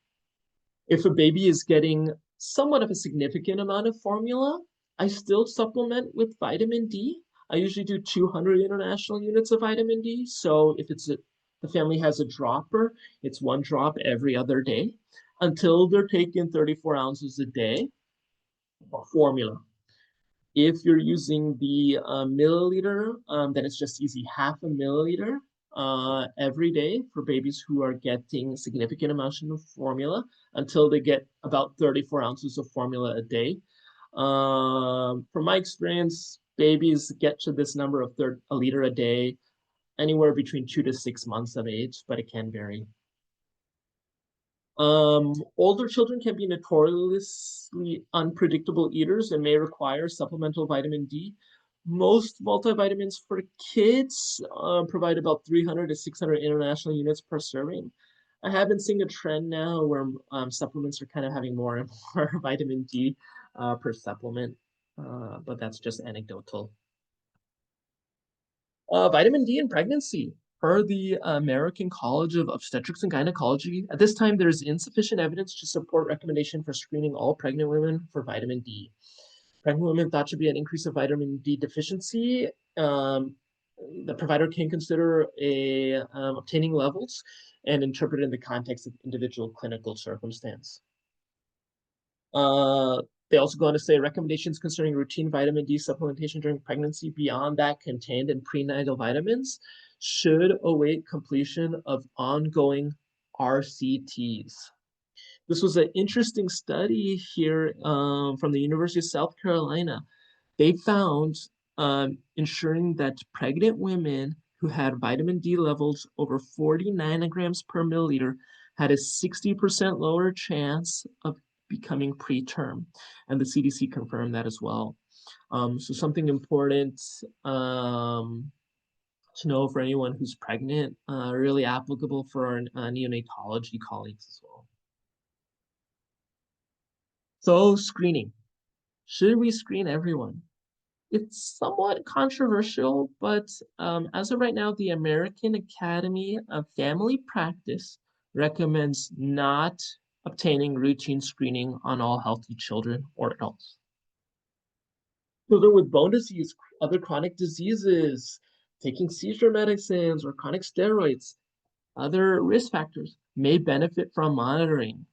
If a baby is getting somewhat of a significant amount of formula, I still supplement with vitamin D. I usually do 200 international units of vitamin D. So if the family has a dropper, it's 1 drop every other day until they're taking 34 ounces a day of formula. If you're using the milliliter, then it's just easy, 0.5 milliliter every day for babies who are getting significant amounts of formula until they get about 34 ounces of formula a day. From my experience, babies get to this number of a liter a day anywhere between 2 to 6 months of age, but it can vary. Older children can be notoriously unpredictable eaters and may require supplemental vitamin D. Most multivitamins for kids provide about 300 to 600 international units per serving. I have been seeing a trend now where supplements are kind of having more and more vitamin D per supplement, but that's just anecdotal. Vitamin D in pregnancy. Per the American College of Obstetrics and Gynecology, at this time there is insufficient evidence to support recommendation for screening all pregnant women for vitamin D. Pregnant women thought to be an increase of vitamin D deficiency. The provider can consider obtaining levels and interpret in the context of individual clinical circumstance. They also go on to say recommendations concerning routine vitamin D supplementation during pregnancy beyond that contained in prenatal vitamins should await completion of ongoing RCTs. This was an interesting study here from the University of South Carolina. They found ensuring that pregnant women who had vitamin D levels over 40 nanograms per milliliter had a 60% lower chance of becoming preterm. And the CDC confirmed that as well. So something important to know for anyone who's pregnant, really applicable for our neonatology colleagues as well. So screening. Should we screen everyone? It's somewhat controversial, but as of right now, the American Academy of Family Practice recommends not obtaining routine screening on all healthy children or adults. Children with bone disease, other chronic diseases, taking seizure medicines or chronic steroids, other risk factors may benefit from monitoring.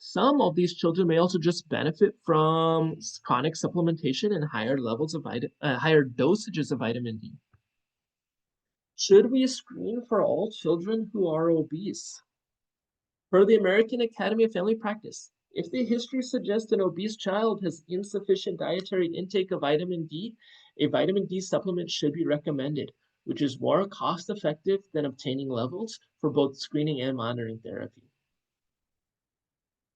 Some of these children may also just benefit from chronic supplementation and higher levels of higher dosages of vitamin D. Should we screen for all children who are obese? Per the American Academy of Family Practice, if the history suggests an obese child has insufficient dietary intake of vitamin D, a vitamin D supplement should be recommended, which is more cost-effective than obtaining levels for both screening and monitoring therapy.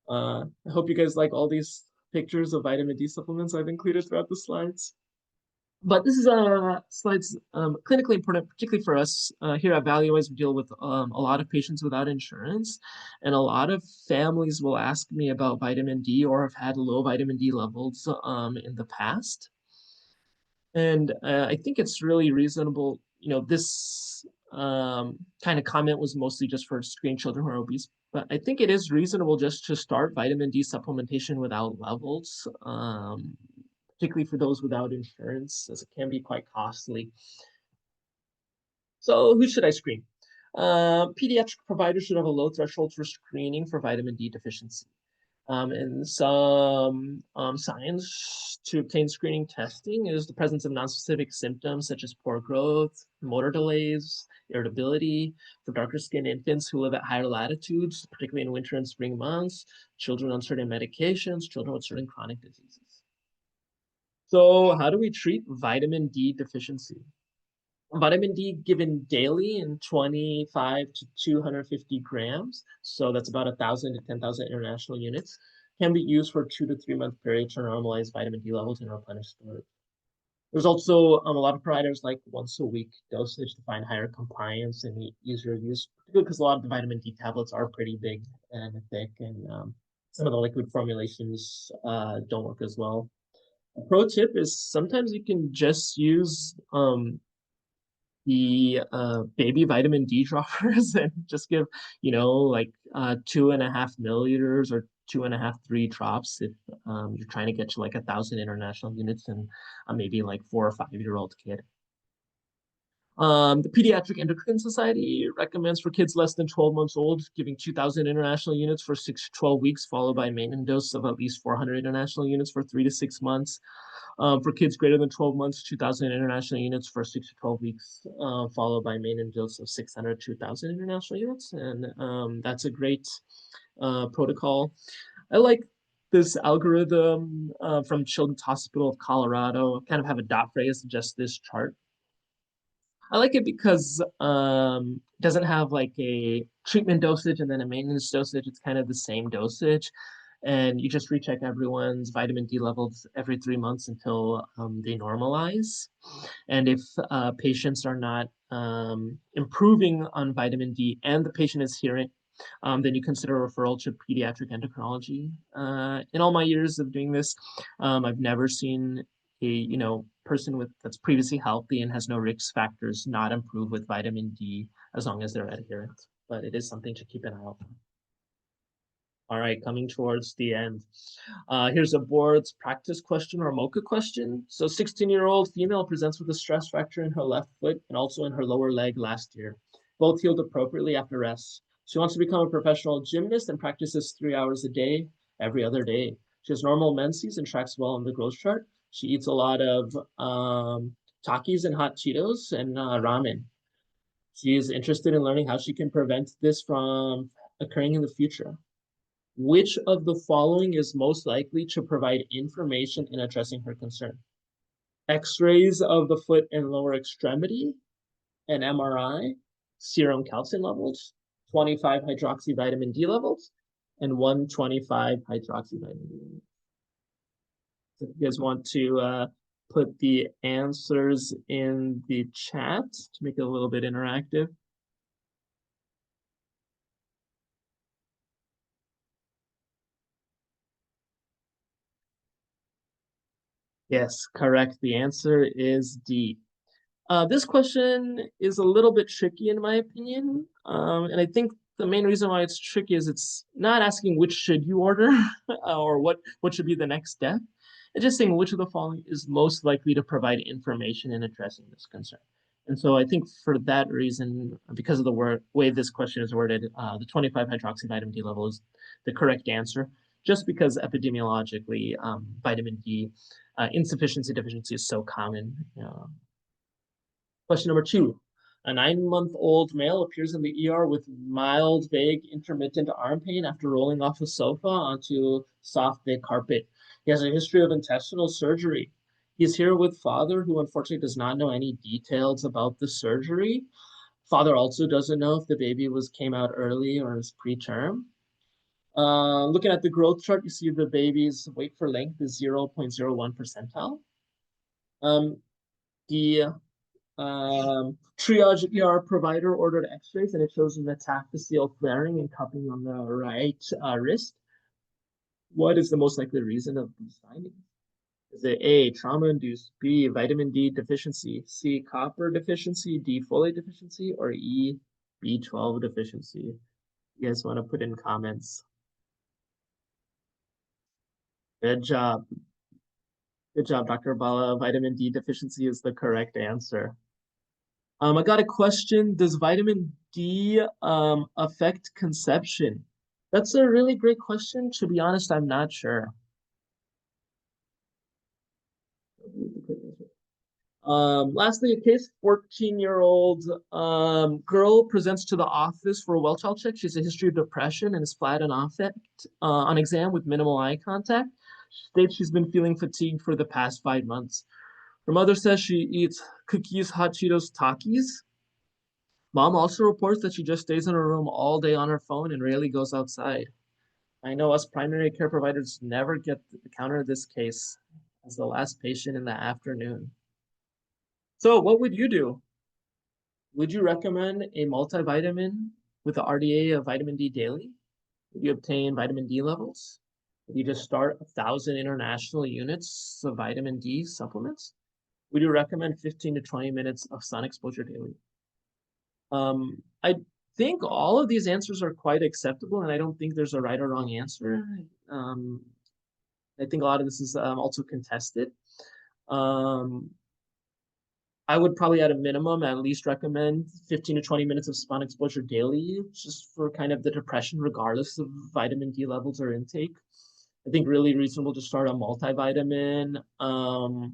I hope you guys like all these pictures of vitamin D supplements I've included throughout the slides. But this is slides clinically important, particularly for us here at ValueWise. We deal with a lot of patients without insurance, and a lot of families will ask me about vitamin D or have had low vitamin D levels in the past. And I think it's really reasonable. You know, this kind of comment was mostly just for screen children who are obese, but I think it is reasonable just to start vitamin D supplementation without levels, particularly for those without insurance, as it can be quite costly. So who should I screen? Pediatric providers should have a low threshold for screening for vitamin D deficiency. And some signs to obtain screening testing is the presence of nonspecific symptoms such as poor growth, motor delays, irritability for darker skinned infants who live at higher latitudes, particularly in winter and spring months, children on certain medications, children with certain chronic diseases. So how do we treat vitamin D deficiency? Vitamin D given daily in 25 to 250 grams, so that's about 1,000 to 10,000 international units, can be used for a 2 to 3 month period to normalize vitamin D levels and replenish storage. There's also a lot of providers like once a week dosage to find higher compliance and easier use, particularly because a lot of the vitamin D tablets are pretty big and thick, and some of the liquid formulations don't work as well. A pro tip is sometimes you can just use the baby vitamin D droppers and just give, like 2.5 milliliters or 2.5, 3 drops if you're trying to get to like 1,000 international units and maybe like 4 or 5-year-old kid. The Pediatric Endocrine Society recommends for kids less than 12 months old, giving 2,000 international units for 6 to 12 weeks, followed by a maintenance dose of at least 400 international units for 3 to 6 months. For kids greater than 12 months, 2,000 international units for 6 to 12 weeks, followed by maintenance dose of 600 to 2,000 international units. And that's a great protocol. I like this algorithm from Children's Hospital of Colorado. I kind of have a dot phrase, just this chart. I like it because it doesn't have like a treatment dosage and then a maintenance dosage. It's kind of the same dosage. And you just recheck everyone's vitamin D levels every 3 months until they normalize. And if patients are not improving on vitamin D and the patient is hearing, then you consider a referral to pediatric endocrinology. In all my years of doing this, I've never seen a person that's previously healthy and has no risk factors not improve with vitamin D as long as they're adherent. But it is something to keep an eye out for. All right, coming towards the end. Here's a board's practice question or a MOCA question. So 16-year-old female presents with a stress fracture in her left foot and also in her lower leg last year. Both healed appropriately after rest. She wants to become a professional gymnast and practices 3 hours a day, every other day. She has normal menses and tracks well on the growth chart. She eats a lot of Takis and hot Cheetos and ramen. She is interested in learning how she can prevent this from occurring in the future. Which of the following is most likely to provide information in addressing her concern? X-rays of the foot and lower extremity, an MRI, serum calcium levels, 25 hydroxy vitamin D levels, and 125 hydroxy vitamin D. So if you guys want to put the answers in the chat to make it a little bit interactive. Yes, correct. The answer is D. This question is a little bit tricky in my opinion. And I think the main reason why it's tricky is it's not asking which should you order or what should be the next step. It's just saying which of the following is most likely to provide information in addressing this concern. And so I think for that reason, because of the way this question is worded, the 25 hydroxy vitamin D level is the correct answer, just because epidemiologically, vitamin D insufficiency deficiency is so common. Question number 2. A 9-month-old male appears in the ER with mild, vague, intermittent arm pain after rolling off a sofa onto soft, big carpet. He has a history of intestinal surgery. He's here with father, who unfortunately does not know any details about the surgery. Father also doesn't know if the baby came out early or is preterm. Looking at the growth chart, you see the baby's weight for length is 0.01 percentile. The triage ER provider ordered x-rays and it shows metaphyseal flaring and cupping on the right wrist. What is the most likely reason of these findings? Is it A, trauma-induced, B, vitamin D deficiency, C, copper deficiency, D, folate deficiency, or E, B12 deficiency? You guys want to put in comments. Good job. Good job, Dr. Bala. Vitamin D deficiency is the correct answer. I got a question. Does vitamin D affect conception? That's a really great question. To be honest, I'm not sure. Lastly, a case 14-year-old girl presents to the office for a well child check. She has a history of depression and is flat on affect on exam with minimal eye contact. She states she's been feeling fatigued for the past 5 months. Her mother says she eats cookies, hot Cheetos, Takis. Mom also reports that she just stays in her room all day on her phone and rarely goes outside. I know us primary care providers never get to counter this case as the last patient in the afternoon. So what would you do? Would you recommend a multivitamin with the RDA of vitamin D daily? Would you obtain vitamin D levels? Would you just start 1,000 international units of vitamin D supplements? We do recommend 15 to 20 minutes of sun exposure daily. I think all of these answers are quite acceptable, and I don't think there's a right or wrong answer. I think a lot of this is also contested. I would probably at a minimum at least recommend 15 to 20 minutes of sun exposure daily, just for kind of the depression, regardless of vitamin D levels or intake. I think really reasonable to start a multivitamin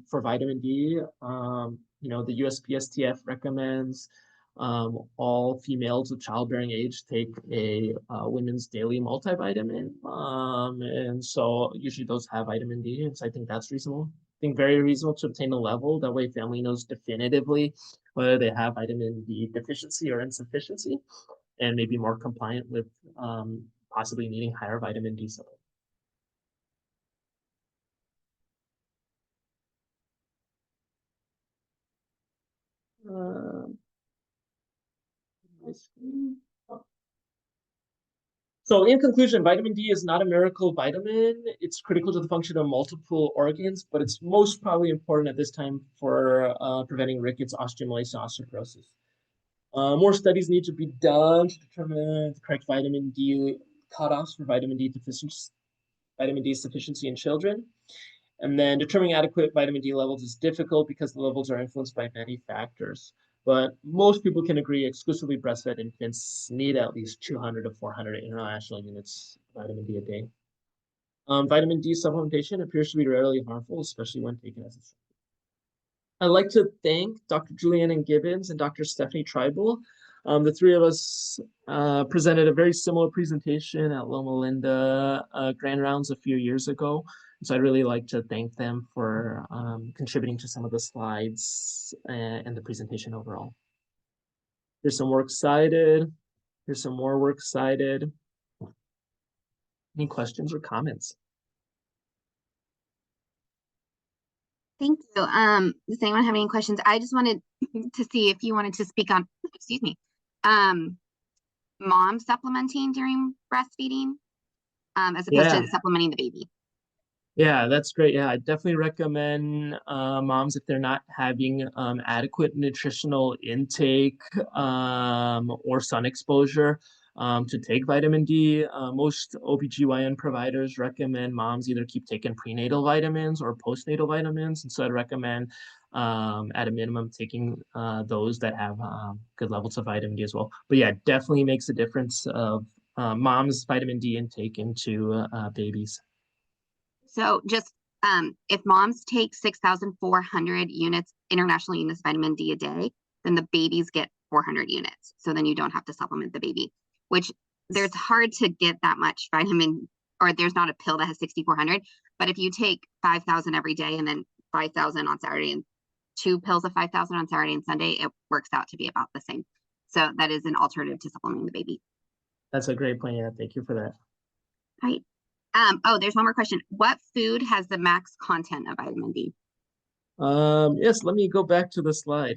for vitamin D. The USPSTF recommends all females of childbearing age take a women's daily multivitamin. And so usually those have vitamin D. And so I think that's reasonable. I think very reasonable to obtain a level. That way family knows definitively whether they have vitamin D deficiency or insufficiency, and maybe more compliant with possibly needing higher vitamin D supplements. So in conclusion, vitamin D is not a miracle vitamin. It's critical to the function of multiple organs, but it's most probably important at this time for preventing rickets, osteomalacia, and osteoporosis. More studies need to be done to determine the correct vitamin D cutoffs for vitamin D sufficiency in children. And then determining adequate vitamin D levels is difficult because the levels are influenced by many factors. But most people can agree exclusively breastfed infants need at least 200 to 400 international units of vitamin D a day. Vitamin D supplementation appears to be rarely harmful, especially when taken as a supplement. I'd like to thank Dr. Julianne Gibbons and Dr. Stephanie Tribal. The three of us presented a very similar presentation at Loma Linda Grand Rounds a few years ago. So I'd really like to thank them for contributing to some of the slides and the presentation overall. Here's some works cited. Here's some more works cited. Any questions or comments? Thank you. Does anyone have any questions? I just wanted to see if you wanted to speak on, excuse me, mom supplementing during breastfeeding, as opposed to supplementing the baby. Yeah, that's great. Yeah, I definitely recommend moms, if they're not having adequate nutritional intake or sun exposure, to take vitamin D. Most OBGYN providers recommend moms either keep taking prenatal vitamins or postnatal vitamins. And so I'd recommend at a minimum taking those that have good levels of vitamin D as well. But yeah, definitely makes a difference of mom's vitamin D intake into babies. So just if moms take 6,400 units, international units of vitamin D a day, then the babies get 400 units. So then you don't have to supplement the baby, which there's hard to get that much vitamin, or there's not a pill that has 6,400. But if you take 5,000 every day and then 5,000 on Saturday and 2 pills of 5,000 on Saturday and Sunday, it works out to be about the same. So that is an alternative to supplementing the baby. That's a great point. Yeah, thank you for that. All right. Oh, there's one more question. What food has the max content of vitamin D? Yes, let me go back to the slide.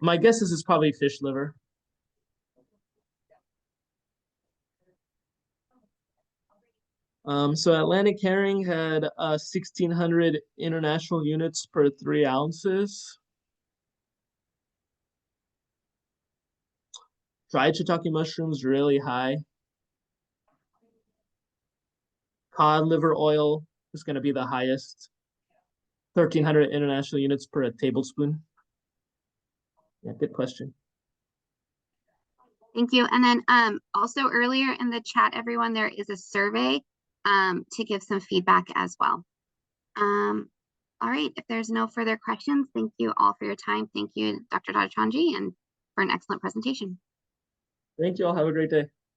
My guess is it's probably fish liver. So Atlantic herring had 1,600 international units per 3 ounces. Dried shiitake mushrooms, really high. Cod liver oil is going to be the highest. 1,300 international units per tablespoon. Yeah, good question. Thank you. And then also earlier in the chat, everyone, there is a survey to give some feedback as well. All right, if there's no further questions, thank you all for your time. Thank you, Dr. Dadachanji, and for an excellent presentation. Thank you all. Have a great day.